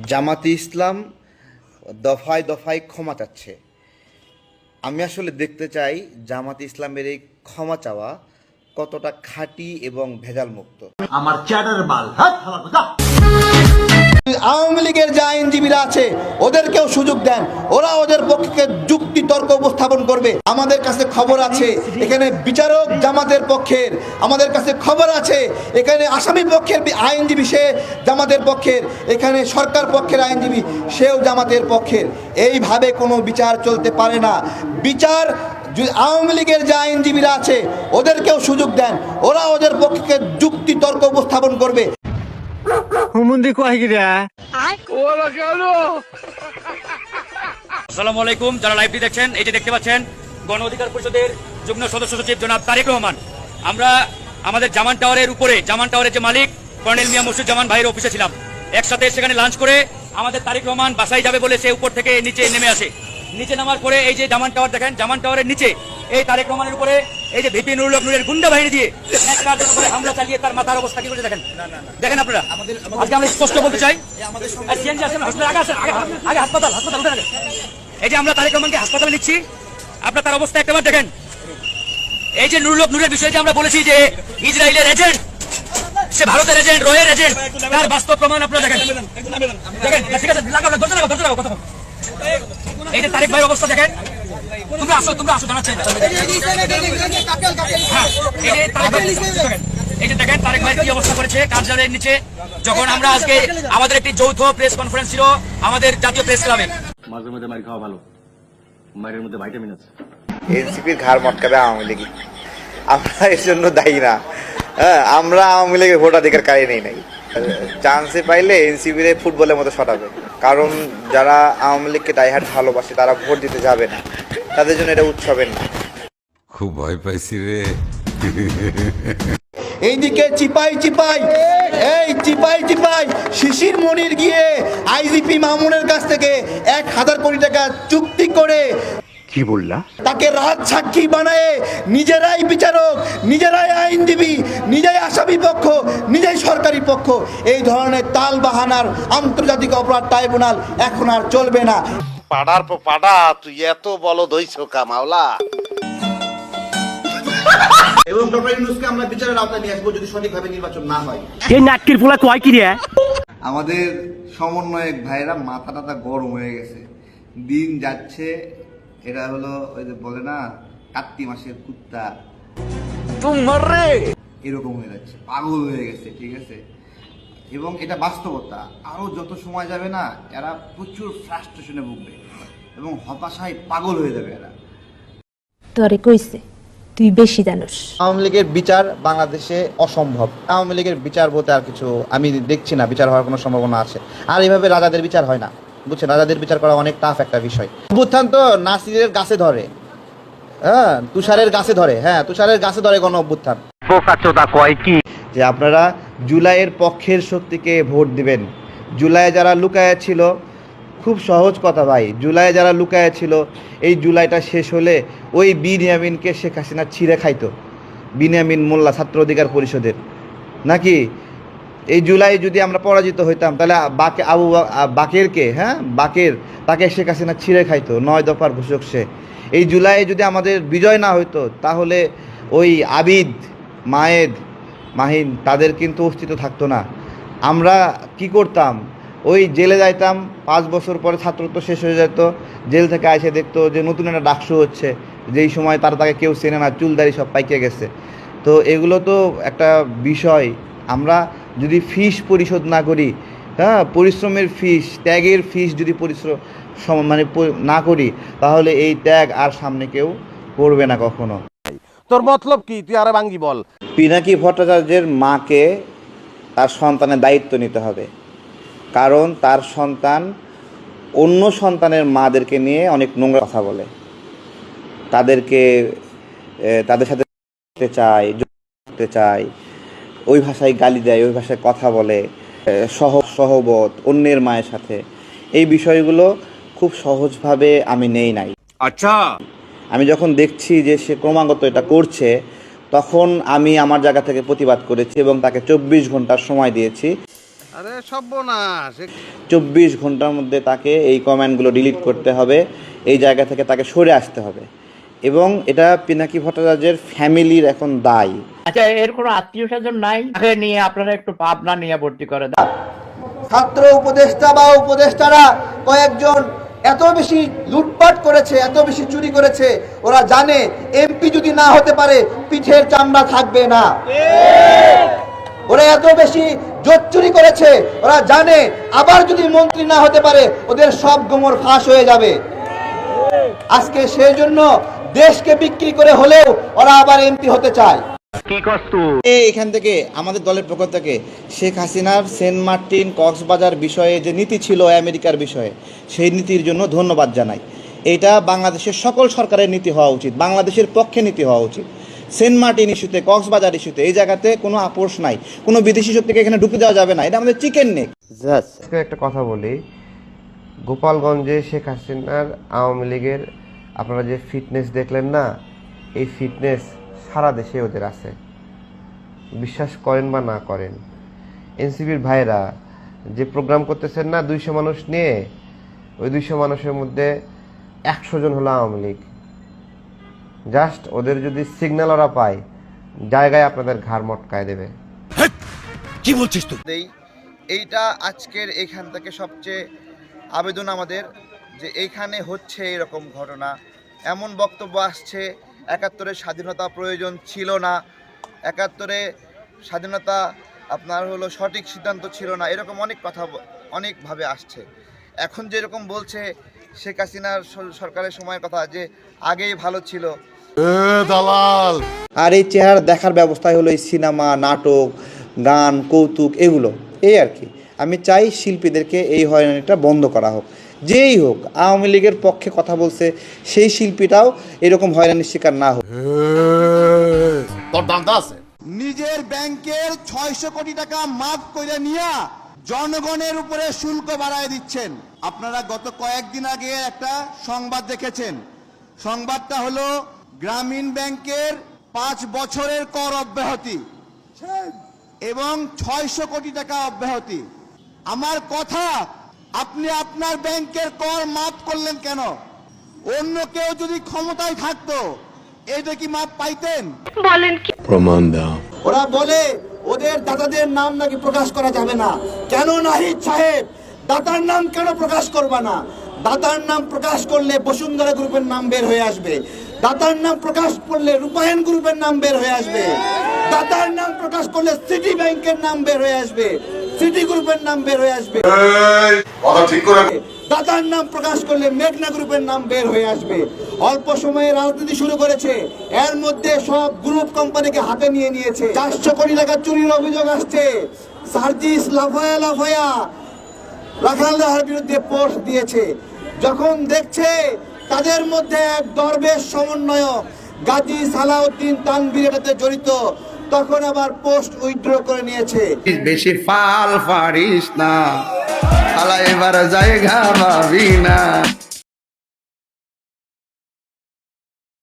জামাতে ইসলাম দফায় দফায় ক্ষমা চাচ্ছে। আমি আসলে দেখতে চাই জামাতে ইসলামের এই ক্ষমা চাওয়া কতটা খাঁটি এবং ভেজাল মুক্ত। আমার চ্যাটার মাল আওয়ামী লীগের যে আইনজীবীরা আছে ওদেরকেও সুযোগ দেন, ওরা ওদের পক্ষে যুক্তি তর্ক উপস্থাপন করবে। আমাদের কাছে খবর আছে এখানে বিচারক জামাতের পক্ষের, আমাদের কাছে খবর আছে এখানে আসামি পক্ষের আইনজীবী সে জামাতের পক্ষের, এখানে সরকার পক্ষের আইনজীবী সেও জামাতের পক্ষের। এইভাবে কোনো বিচার চলতে পারে না। বিচার আওয়ামী লীগের যে আইনজীবীরা আছে ওদেরকেও সুযোগ দেন, ওরা ওদের পক্ষে যুক্তি তর্ক উপস্থাপন করবে। আসসালামু আলাইকুম, যারা লাইভটি দেখছেন, এই যে দেখতে পাচ্ছেন গণ অধিকার পরিষদের যুগ্ম সদস্য সচিব জনাব তারেক রহমান। আমরা আমাদের জামান টাওয়ারের উপরে, জামান টাওয়ারের যে মালিক কর্নেল মিয়া মুর্শিদুজ্জামান ভাইয়ের অফিসে ছিলাম। একসাথে সেখানে লাঞ্চ করে আমাদের তারেক রহমান বাসায় যাবে বলে সে উপর থেকে নিচে নেমে আসে। নিচে নামার পরে এই যে জামান টাওয়ার দেখেন, জামান টাওয়ারের নিচে এই তারেক রহমানের উপরে এই যে ভিপি নুরুল হক নূরের গুন্ডা বাহিনী দিয়ে একটার উপরে হামলা চালিয়ে তার মাথার অবস্থা কি করে দেখেন। দেখেন আপনারা, আজকে আমরা স্পষ্ট বলতে চাই, আগে হাসপাতাল উঠে রাখেন। এই যে আমরা তারেক রহমানকে হাসপাতালে নিচ্ছি, আপনার তার অবস্থা একটাবার দেখেন। এই যে নুরুল হক নূরের বিষয়ে যে আমরা বলেছি যে ইসরায়েলের এজেন্ট, সে ভারতের এজেন্ট, রয়ের এজেন্ট, তার বাস্তব প্রমাণ আপনারা দেখেন। ঠিক আছে, কথা। এই যে তারেক ভাইয়ের অবস্থা দেখেন, তোমরা আসো জানাচ্ছি। এই যে দেখেন তারেক ভাইয়ের কি অবস্থা করেছে কার্যালয়ের নিচে। যখন আমরা আজকে আমাদের একটি যৌথ প্রেস কনফারেন্স ছিল আমাদের জাতীয় প্রেস ক্লাবে। মাঝে মধ্যে মারি খাওয়া ভালো, মায়ের মধ্যে ভাইটামিন আছে। এনসিপির ঘাড় মটকাবে আওয়ামী লীগ, আমরা এর জন্য দায়ী না। আমরা আওয়ামী লীগের ভোটাধিকার কাড়ি নেই নাই, চান্সে পাইলে এনসিপির ফুটবলের মতো শটাবে। কারণ যারা আওয়ামী লীগকে ডাইহার্ট ভালোবাসে তারা ভোট দিতে যাবে না, তাদের জন্য এটা উৎসবের না। খুব ভয় পাইছি রে। এইদিকে চিপাই শিশির মনির গিয়ে আইজিপি মামুনের কাছ থেকে 1,000 কোটি টাকা চুক্তি করে কি বললা, তাকে রাজ সাক্ষী বানায় নিজেরাই বিচারক, নিজেরাই আইনজীবী, নিজেই আসামি পক্ষ, নিজেই সরকারি পক্ষ। এই ধরনের তাল বাহানার আন্তর্জাতিক অপরাধ ট্রাইব্যুনাল এখন আর চলবে না। পাড়ার পর পাড়া তুই এত বলদ হইছো কামাওলা। এবং ডক্টর ইউনূসকে আমরা বিচারের আওতায় নিয়ে আসবো যদি সঠিকভাবে নির্বাচন না হয়। এই নাটকির ফুলা কয় কি রে? আমাদের সমন্বয়ক ভাইরা মাথা টাথা গরম হয়ে গেছে, দিন যাচ্ছে। এটা হলো ওই যে বলে না কার্তিক মাসের কুত্তা, এরকম হয়ে যাচ্ছে, পাগল হয়ে গেছে। ঠিক আছে, এবং এটা বাস্তবতা। আরো যত সময় যাবে না এরা প্রচুর ফ্রাস্ট্রেশনে ভুগবে এবং হতাশায় পাগল হয়ে যাবে এরা। তোরে কইছে তুই বেশি জানোস। আওয়ামী লীগের বিচার বাংলাদেশে অসম্ভব। আওয়ামী লীগের বিচার বলতে আর কিছু আমি দেখছি না বিচার হওয়ার কোনো সম্ভাবনা আছে। আর এইভাবে রাজাদের বিচার হয় না, বুঝছেন? রাজাদের বিচার করা অনেক টাফ একটা বিষয়। অভ্যুত্থান তো নাসিরের গাছে ধরে, তুষারের গাছে ধরে, তুষারের গাছে ধরে গণ অভ্যুত্থান। যে আপনারা জুলাইয়ের পক্ষের শক্তিকে ভোট দিবেন। জুলাইয়ে যারা লুকায়া ছিল, খুব সহজ কথা ভাই, জুলাইয়ে যারা লুকায়া ছিল, এই জুলাইটা শেষ হলে ওই বিনিয়ামিনকে শেখ হাসিনা ছিঁড়ে খাইতো। বিনিয়ামিন মোল্লা ছাত্র অধিকার পরিষদের, নাকি এই জুলাই যদি আমরা পরাজিত হইতাম তাহলে বাকেরকে বাকের তাকে শেখ হাসিনা ছিঁড়ে খাইতো। 9 দফার ঘোষক সে। এই জুলাই যদি আমাদের বিজয় না হইতো তাহলে ওই আবিদ, মায়েদ, মাহিন তাদের কিন্তু অস্তিত্ব থাকতো না। আমরা কি করতাম? ওই জেলে যাইতাম, 5 বছর পরে ছাত্রত্ব শেষ হয়ে যেত, জেল থেকে এসে দেখতো যে নতুন একটা ডাকসু হচ্ছে, যেই সময় তাকে কেউ চেনে না, চুলদারি সব পাইকে গেছে। তো এগুলো তো একটা বিষয়। আমরা যদি ফিস পরিশোধ না করি, পরিশ্রমের ফিস, ত্যাগের ফিস যদি না করি, তাহলে এই ত্যাগ আর সামনে কেউ করবে না কখনো। তোর মতলব কি? তুই আরে ভাঙ্গি বল। পিনাকি ভট্টাচার্যের মাকে তার সন্তানের দায়িত্ব নিতে হবে, কারণ তার সন্তান অন্য সন্তানের মাদেরকে নিয়ে অনেক নোংরা কথা বলে, তাদের সাথে চায়, ওই ভাষায় গালি দেয়, ওই ভাষায় কথা বলে, সহবত অন্যের মায়ের সাথে। এই বিষয়গুলো খুব সহজভাবে আমি নেই নাই। আচ্ছা, আমি যখন দেখছি যে সে ক্রমাগত এটা করছে, তখন আমি আমার জায়গা থেকে প্রতিবাদ করেছি এবং তাকে 24 ঘন্টার সময় দিয়েছি। আরে সর্বনাশ 24 ঘন্টার মধ্যে তাকে এই কমেন্টগুলো ডিলিট করতে হবে, এই জায়গা থেকে তাকে সরে আসতে হবে, এবং এটা পিনাকি ভট্টাচার্যের ফ্যামিলির এখন দায়। আচ্ছা, এর কোনো আত্মীয় স্বজন নাই? তাকে নিয়ে আপনারা একটু পাবনা নিয়ে ভর্তি করে দেন। ছাত্র উপদেষ্টা বা উপদেষ্টারা কয়েকজন এত বেশি লুটপাট করেছে, এত বেশি চুরি করেছে, ওরা জানে এমপি যদি না হতে পারে পিঠের চামড়া থাকবে না। ওরা এত বেশি জোট চুরি করেছে, ওরা জানে আবার যদি মন্ত্রী না হতে পারে ওদের সব গোমর ফাঁস হয়ে যাবে। আজকে সেই জন্য দেশকে বিক্রি করে হলেও ওরা আবার এমপি হতে চায়। এখান থেকে আমাদের দলের পক্ষ থেকে শেখ হাসিনার সেন্ট মার্টিন কক্সবাজার বিষয়ে যে নীতি ছিল আমেরিকার বিষয়ে, সেই নীতির জন্য ধন্যবাদ জানাই। এটা বাংলাদেশের সকল সরকারের নীতি হওয়া উচিত, বাংলাদেশের পক্ষে নীতি হওয়া উচিত। সেন্ট মার্টিন ইস্যুতে, কক্সবাজার ইস্যুতে এই জায়গাতে কোনো আপোষ নাই, কোনো বিদেশি শক্তিকে এখানে ঢুকে দেওয়া যাবে না, এটা আমাদের চিকেন নেক। একটা কথা বলি, গোপালগঞ্জে শেখ হাসিনার আওয়ামী লীগের আপনারা যে ফিটনেস দেখলেন না, এই ফিটনেস সারা দেশে ওদের আছে, বিশ্বাস করেন বা না করেন। এনসিপির ভাইরা যে প্রোগ্রাম করতেছেন না 200 মানুষ নিয়ে, ওই 200 মানুষের মধ্যে 100 জন হলো আওয়ামী লীগ। জাস্ট ওদের যদি সিগন্যাল ওরা পায়, জায়গায় আপনাদের ঘাড় মটকায় দেবে। কি বলছিস তুই? এইটা আজকের এইখান থেকে সবচেয়ে আবেদন আমাদের, যে এইখানে হচ্ছে এরকম ঘটনা, এমন বক্তব্য আসছে 71-এর স্বাধীনতা প্রয়োজন ছিল না, 71-এ স্বাধীনতা আপনার হলো সঠিক সিদ্ধান্ত ছিল না, এরকম অনেক কথা অনেকভাবে আসছে। এখন যেরকম বলছে শেখ হাসিনার সরকারের সময়ের কথা, যে আগেই ভালো ছিল। আর এই চেহারা দেখার ব্যবস্থাই হলো এই সিনেমা, নাটক, গান, কৌতুক, এগুলো এই আর কি। আমি চাই শিল্পীদেরকে এই হয়রানিটা বন্ধ করা হোক, যেই হোক। আওয়ামী লীগের পক্ষে কথা বলছে সেই শিল্পীটাও এরকম হয়রানির শিকার না হোক। নিজের ব্যাংকের 600 কোটি টাকা মাফ করে নিয়ে জনগণের উপরে শুল্ক বাড়ায় দিচ্ছেন। আপনারা গত কয়েকদিন আগে একটা সংবাদ দেখেছেন, সংবাদটা হলো গ্রামীণ ব্যাংকের 5 বছরের কর অব্যাহতি এবং 600 কোটি টাকা অব্যাহতি। আমার কথা, আপনি আপনার ব্যাংকের কর মাফ করলেন কেন? অন্য কেউ যদি ক্ষমতায় থাকতো এটা কি মাপ পাইতেন? বলেন কি? প্রমাণ দাও। ওরা বলে ওদের দাতাদের নাম নাকি প্রকাশ করা যাবে না। কেন নাহিদ সাহেব, দাতার নাম কেন প্রকাশ করবা না? দাতার নাম প্রকাশ করলে বসুন্ধরা গ্রুপের নাম বের হয়ে আসবে, দাতার নাম প্রকাশ করলে রূপায়ণ গ্রুপের নাম বের হয়ে আসবে, দাতার নাম প্রকাশ করলে সিটি ব্যাংকের নাম বের হয়ে আসবে, সিটি গ্রুপের নাম বের হয়ে আসবে, দাতার নাম প্রকাশ করলে মেঘনা গ্রুপের নাম বের হয়ে আসবে। অল্প সময়ে রাজনীতি শুরু করেছে, এর মধ্যে সব গ্রুপ কোম্পানিকে হাতে নিয়ে নিয়েছে। 400 কোটি টাকা চুরির অভিযোগ আসছে। সার্জিস লাফায়া রাখাল রাহার বিরুদ্ধে পোস্ট দিয়েছে। যখন দেখছে তাদের মধ্যে এক দরবেশ সমন্বয়ক গাজী সালাউদ্দিন তানভীর এটাতে জড়িত, তখন আবার পোস্ট উইথড্র করে নিয়েছে। বেশি ফাল পারিস না, এবার জায়গা পাবি না।